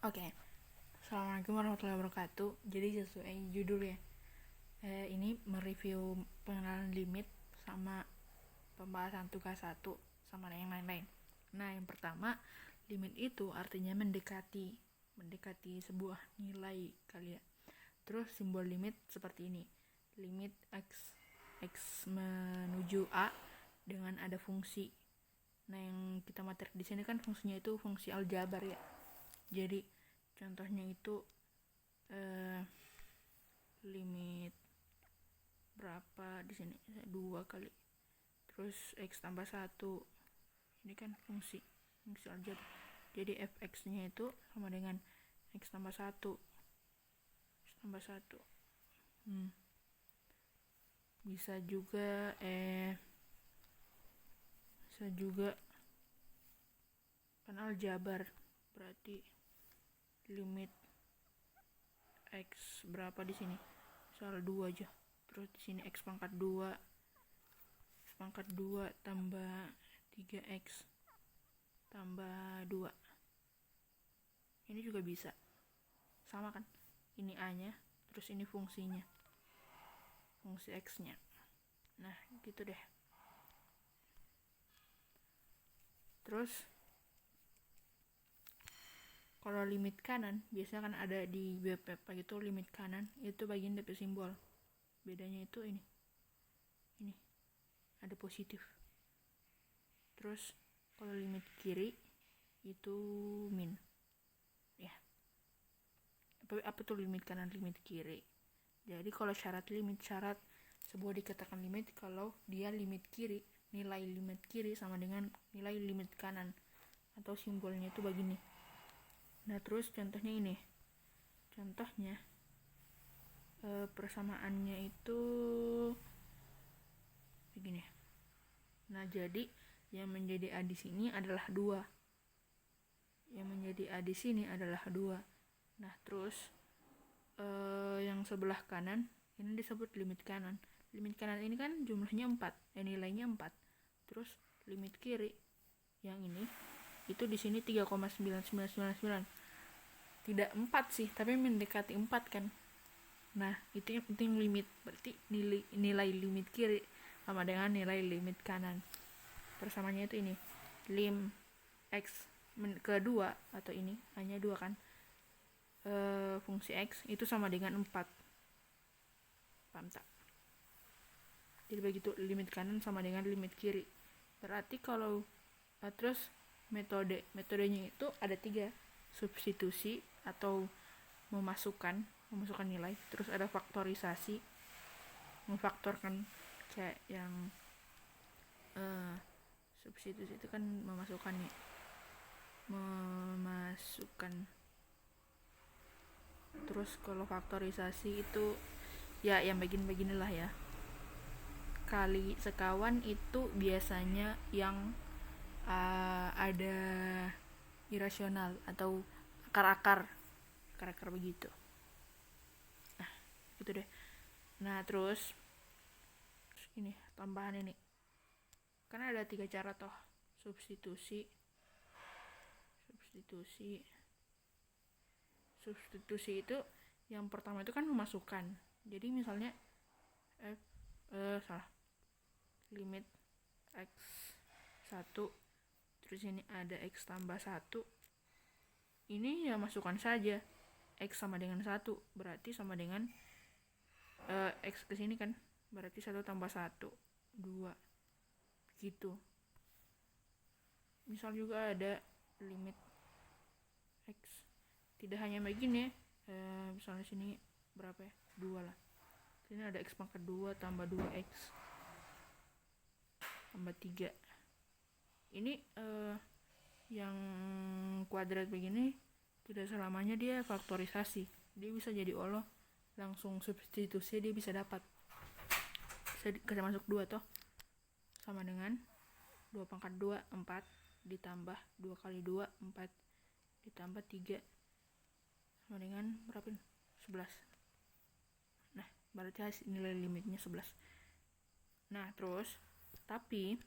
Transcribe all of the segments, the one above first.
Oke, Assalamualaikum warahmatullahi wabarakatuh. Jadi sesuai judul ya, ini mereview pengenalan limit sama pembahasan tugas 1 sama yang lain-lain. Nah, yang pertama, limit itu artinya mendekati sebuah nilai kali ya. Terus simbol limit seperti ini, limit x menuju a dengan ada fungsi. Nah, yang kita materi di sini kan fungsinya itu fungsi aljabar ya. Jadi contohnya itu limit berapa di sini, 2 kali, terus x tambah 1, ini kan fungsi aljabar. Jadi fx nya itu sama dengan x tambah 1 bisa juga kan aljabar, berarti limit x berapa di sini, soal 2 aja. Terus di sini x pangkat 2 tambah 3x tambah 2. Ini juga bisa. Sama kan? Ini a-nya, terus ini fungsinya. Fungsi x-nya. Nah, gitu deh. Terus kalau limit kanan biasanya kan ada di BPP gitu, limit kanan itu bagian dari simbol. Bedanya itu ini ada positif. Terus kalau limit kiri itu min ya. Apa tuh limit kanan, limit kiri? Jadi kalau syarat sebuah dikatakan limit kalau dia limit kiri, nilai limit kiri sama dengan nilai limit kanan, atau simbolnya itu begini. Nah, terus contohnya ini. Contohnya persamaannya itu begini. Nah, jadi yang menjadi A di sini adalah 2. Yang menjadi A di sini adalah 2. Nah, terus yang sebelah kanan ini disebut limit kanan. Limit kanan ini kan jumlahnya 4, nilainya 4. Terus limit kiri yang ini itu di sini 3,9999. Tidak 4 sih, tapi mendekati 4 kan. Nah, itu yang penting limit. Berarti nilai limit kiri sama dengan nilai limit kanan. Persamaannya itu ini. Lim x kedua atau ini hanya 2 kan. Fungsi x itu sama dengan 4. Paham tak? Jadi begitu, limit kanan sama dengan limit kiri. Berarti kalau terus metodenya itu ada 3. Substitusi atau memasukkan nilai, terus ada faktorisasi, memfaktorkan, kayak yang substitusi itu kan memasukkan, terus kalau faktorisasi itu ya yang beginilah ya. Kali sekawan itu biasanya yang ada irasional atau akar-akar begitu. Nah, gitu deh. Nah, terus ini tambahan ini. Karena ada 3 cara toh. Substitusi itu yang pertama itu kan memasukkan. Jadi misalnya limit x 1, terus ini ada x tambah 1. Ini ya masukkan saja. X sama dengan 1 berarti sama dengan x ke sini kan, berarti 1 tambah 1 2 gitu. Misal juga ada limit x tidak hanya begini ya. Misalnya sini berapa ya, 2 lah. Sini ada x pangkat 2 tambah 2x tambah 3. Ini yang kuadrat begini tidak selamanya dia faktorisasi. Dia bisa jadi langsung substitusi, dia bisa dapat. Kita masuk 2 toh, sama dengan 2 pangkat 2 4 ditambah 2 kali 2 4 ditambah 3 sama dengan berapa? 11. Nah, berarti nilai limitnya 11. Nah, terus tapi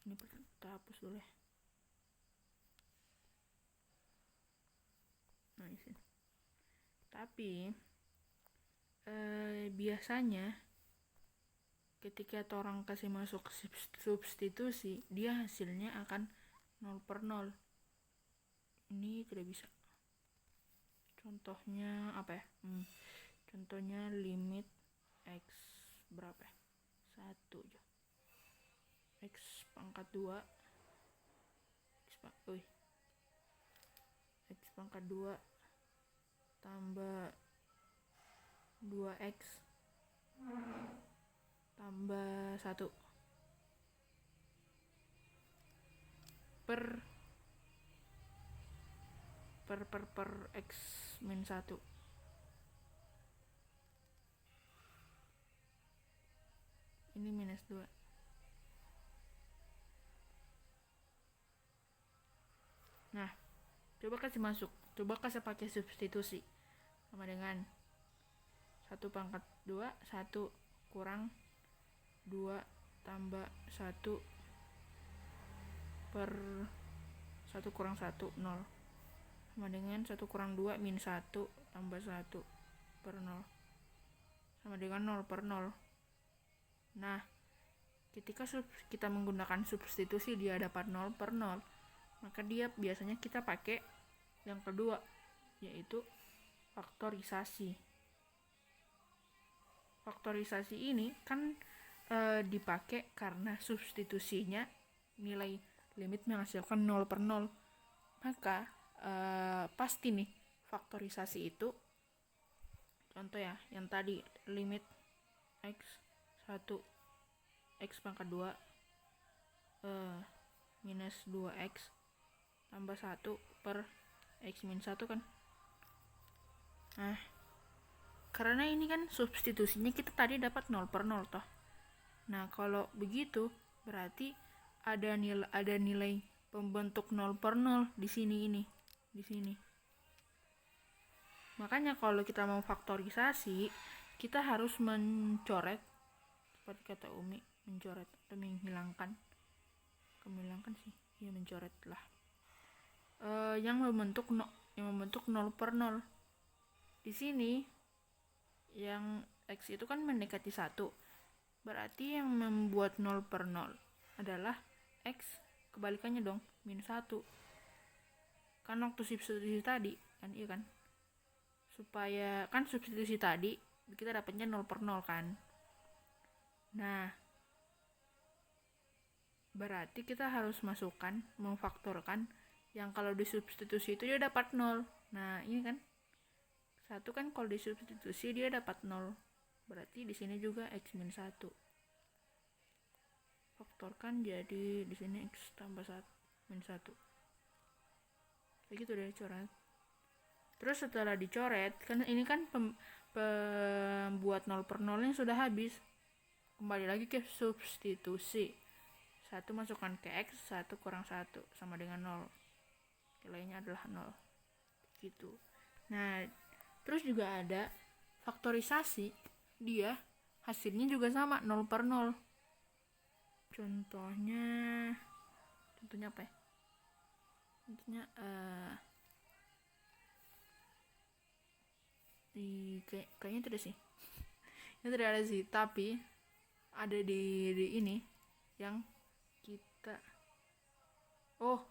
ini kita hapus dulu ya. di sini. Tapi biasanya ketika orang kasih masuk substitusi, dia hasilnya akan 0/0. Ini tidak bisa. Contohnya apa ya? Contohnya limit x berapa ya? 1 aja. X pangkat 2 X pangkat 2 tambah 2x tambah 1 per x min 1. Ini minus 2. Nah, coba kasih masuk. Coba kasih pakai substitusi. Sama dengan 1 pangkat 2, 1 kurang 2 tambah 1 per 1 kurang 1, 0. Sama dengan 1 kurang 2 min 1 tambah 1 per 0. Sama dengan 0/0. Nah, ketika kita menggunakan substitusi dia dapat 0/0, maka dia biasanya kita pakai yang kedua, yaitu faktorisasi. Faktorisasi ini kan dipakai karena substitusinya nilai limit menghasilkan 0/0. Maka pasti nih faktorisasi itu, contoh ya yang tadi limit x 1 x pangkat 2 minus 2x tambah 1 per x min 1 kan. Nah, karena ini kan substitusinya kita tadi dapat 0/0 toh. Nah, kalau begitu berarti ada nilai pembentuk 0/0 di sini ini. Di sini. Makanya kalau kita mau faktorisasi, kita harus mencoret, seperti kata Umi, mencoret atau menghilangkan. Mencoret lah. Yang membentuk 0/0. Di sini yang x itu kan mendekati 1. Berarti yang membuat 0/0 adalah x, kebalikannya dong, min 1. Kan waktu substitusi tadi kan, iya kan, supaya kan substitusi tadi kita dapatnya 0/0 kan. Nah, berarti kita harus masukkan, memfaktorkan yang kalau disubstitusi itu dia dapat 0. Nah, ini kan 1 kan kalau disubstitusi dia dapat 0. Berarti di sini juga x min 1. Faktorkan jadi di sini x tambah 1 min 1. Begitu deh coret. Terus setelah dicoret, kan ini kan pembuat 0/0 sudah habis. Kembali lagi ke substitusi. 1 masukkan ke x, 1 kurang 1 sama dengan 0. Nilainya adalah 0. Gitu. Nah, terus juga ada faktorisasi. Dia hasilnya juga sama, 0/0. Contohnya apa ya? Contohnya kayaknya tidak sih. Itu tidak ada sih, tapi ada di ini yang kita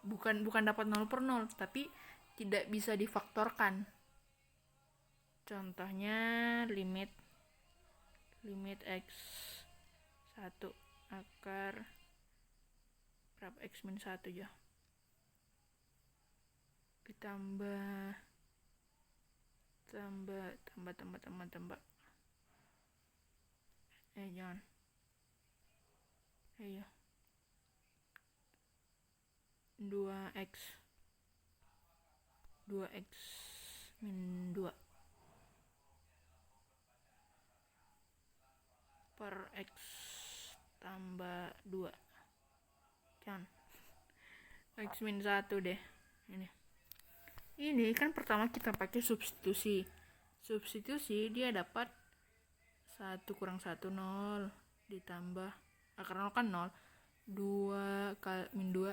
bukan dapat 0/0, tapi tidak bisa difaktorkan. Contohnya limit x 1 akar berapa x min 1 aja ditambah ya 2x min 2 per x tambah 2. Jangan x min 1 deh. Ini kan pertama kita pakai substitusi dia dapat 1 kurang 1 0 ditambah akar 0 kan 0, 2 min 2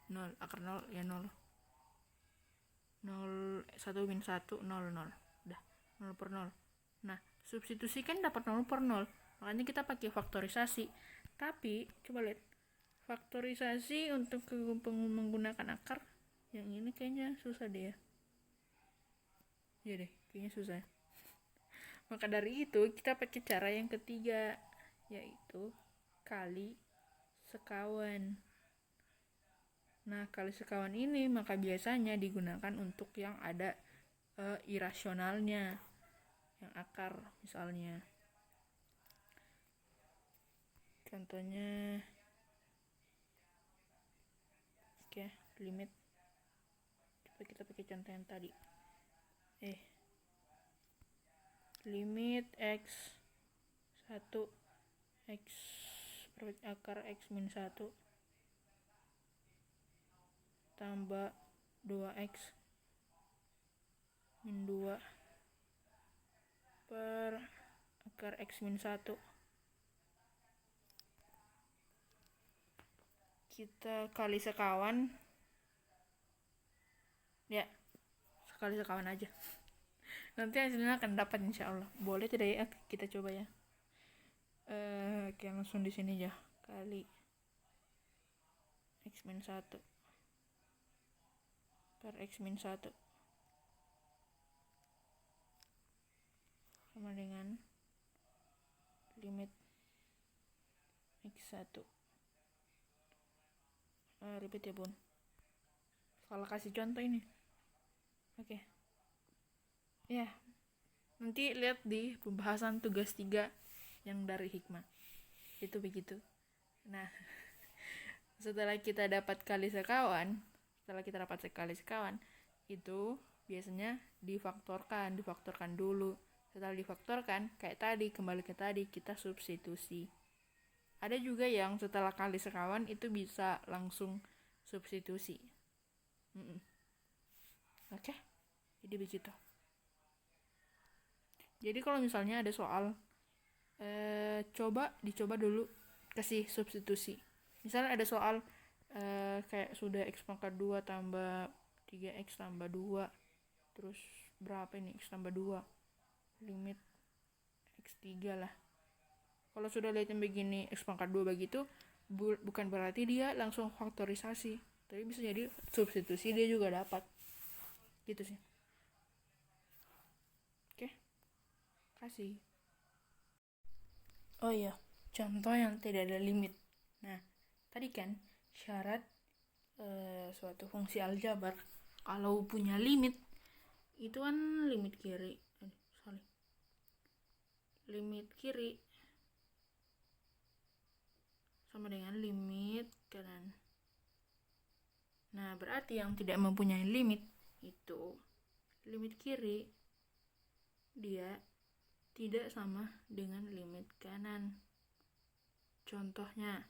0, akar 0 ya 0 1 min 1 0 0. Udah 0 per 0. Nah substitusi kan dapat 0 per 0, makanya kita pakai faktorisasi. Tapi coba lihat, faktorisasi untuk menggunakan akar yang ini kayaknya susah deh ya. Iya deh, kayaknya susah. Maka dari itu kita pakai cara yang ketiga, yaitu kali sekawan. Nah kali sekawan ini maka biasanya digunakan untuk yang ada irasionalnya, yang akar misalnya. Contohnya oke, limit. Coba kita pakai contoh yang tadi. Limit x 1 x per akar x min 1 tambah 2x min 2 per akar x min 1. Kita kali sekawan ya, sekali sekawan aja. Nanti hasilnya akan dapat insyaallah. Boleh tidak ya, kita coba ya. Oke, langsung di sini aja. Kali x min 1 per x min 1 sama dengan limit x1. Ribet ya bun, salah kasih contoh ini. Oke. Ya, nanti lihat di pembahasan tugas 3 yang dari hikmah. Itu begitu. Nah, setelah kita dapat kali sekawan, itu biasanya difaktorkan dulu. Setelah difaktorkan, kayak tadi, kembali ke tadi, kita substitusi. Ada juga yang setelah kali sekawan itu bisa langsung substitusi. Oke, jadi begitu. Jadi kalau misalnya ada soal, dicoba dulu kasih substitusi. Misalnya ada soal kayak sudah x pangkat 2 tambah 3x tambah 2, terus berapa ini, x tambah 2, limit x3 lah. Kalau sudah lihat yang begini x pangkat 2 begitu, bukan berarti dia langsung faktorisasi, tapi bisa jadi substitusi dia juga dapat. Gitu sih. Oke, kasih. Oh iya, contoh yang tidak ada limit. Nah, tadi kan syarat suatu fungsi aljabar kalau punya limit itu kan limit kiri sama dengan limit kanan. Nah, berarti yang tidak mempunyai limit itu limit kiri dia tidak sama dengan limit kanan. Contohnya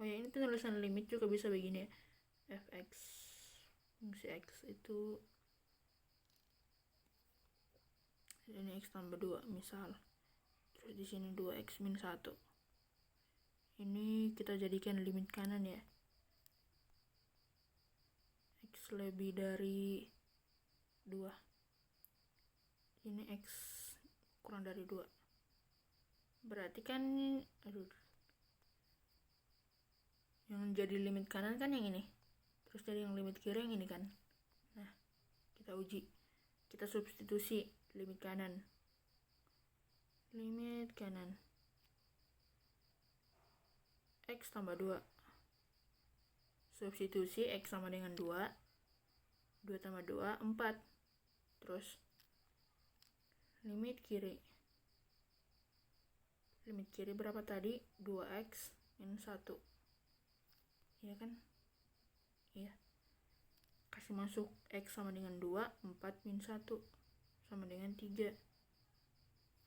oh ya, ini penulisan limit juga bisa begini ya. Fx fungsi x itu ini x tambah 2 misal, terus di sini 2x min 1. Ini kita jadikan limit kanan ya, x lebih dari 2, ini x kurang dari 2. Berarti kan yang jadi limit kanan kan yang ini, terus jadi yang limit kiri yang ini kan. Nah, kita uji, kita substitusi limit kanan x tambah 2, substitusi x sama dengan 2 tambah 2 4, terus limit kiri berapa tadi, 2x min 1, iya kan? Iya, kasih masuk x sama dengan 2, 4 min 1 sama dengan 3.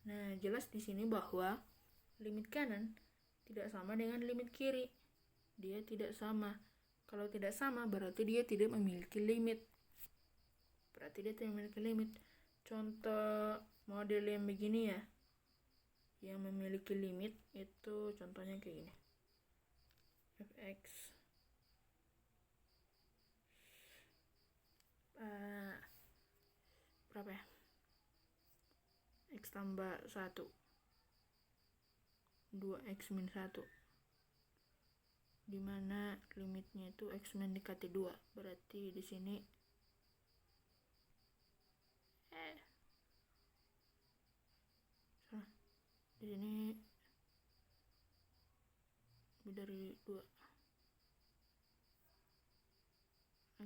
Nah, jelas di sini bahwa limit kanan tidak sama dengan limit kiri. Dia tidak sama. Kalau tidak sama berarti dia tidak memiliki limit. Contoh model yang begini ya, yang memiliki limit itu contohnya kayak gini. X berapa ya, X tambah 1, 2X min 1, dimana limitnya itu X mendekati 2, berarti di sini di sini lebih dari 2,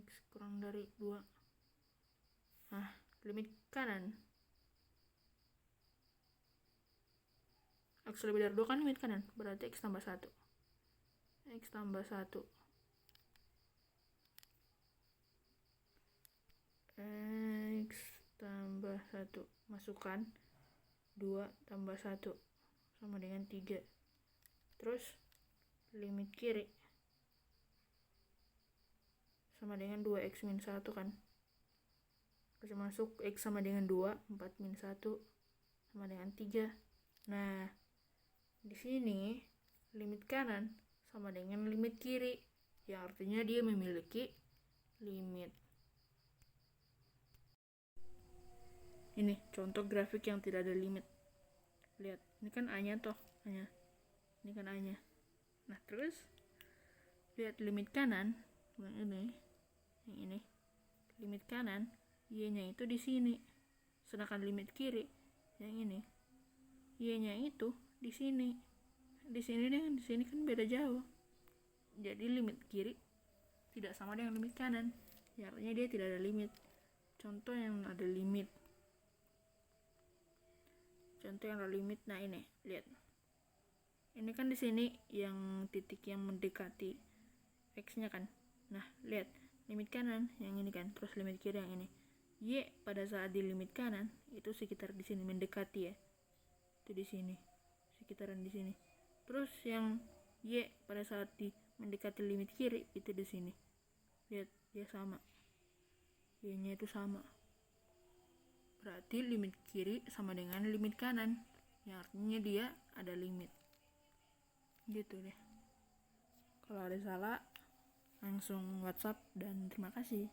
X kurang dari 2. Nah, limit kanan X lebih dari 2 kan limit kanan, berarti X tambah 1, X tambah 1, X tambah 1, masukkan 2 tambah 1 sama dengan 3. Terus limit kiri sama dengan 2X min 1 kan, kasih masuk X sama dengan 2, 4 min 1 sama dengan 3. Nah, di sini limit kanan sama dengan limit kiri, yang artinya dia memiliki limit. Ini contoh grafik yang tidak ada limit. Lihat, ini kan A-nya toh, A-nya. Ini kan A-nya. Nah, terus lihat limit kanan yang ini. Limit kanan Y-nya itu di sini. Sedangkan limit kiri yang ini, Y-nya itu di sini. Di sini dengan di sini kan beda jauh. Jadi limit kiri tidak sama dengan limit kanan. Ya, artinya dia tidak ada limit. Contoh yang ada limit. Nah ini, lihat. Ini kan di sini yang titik yang mendekati X-nya kan. Nah, lihat limit kanan yang ini kan, terus limit kiri yang ini. Y pada saat di limit kanan itu sekitar di sini, mendekati ya. Itu di sini, sekitaran di sini. Terus yang Y pada saat di mendekati limit kiri itu di sini. Lihat, dia sama. Y-nya itu sama. Berarti limit kiri sama dengan limit kanan, yang artinya dia ada limit. Gitu deh. Kalau ada salah langsung WhatsApp, dan terima kasih.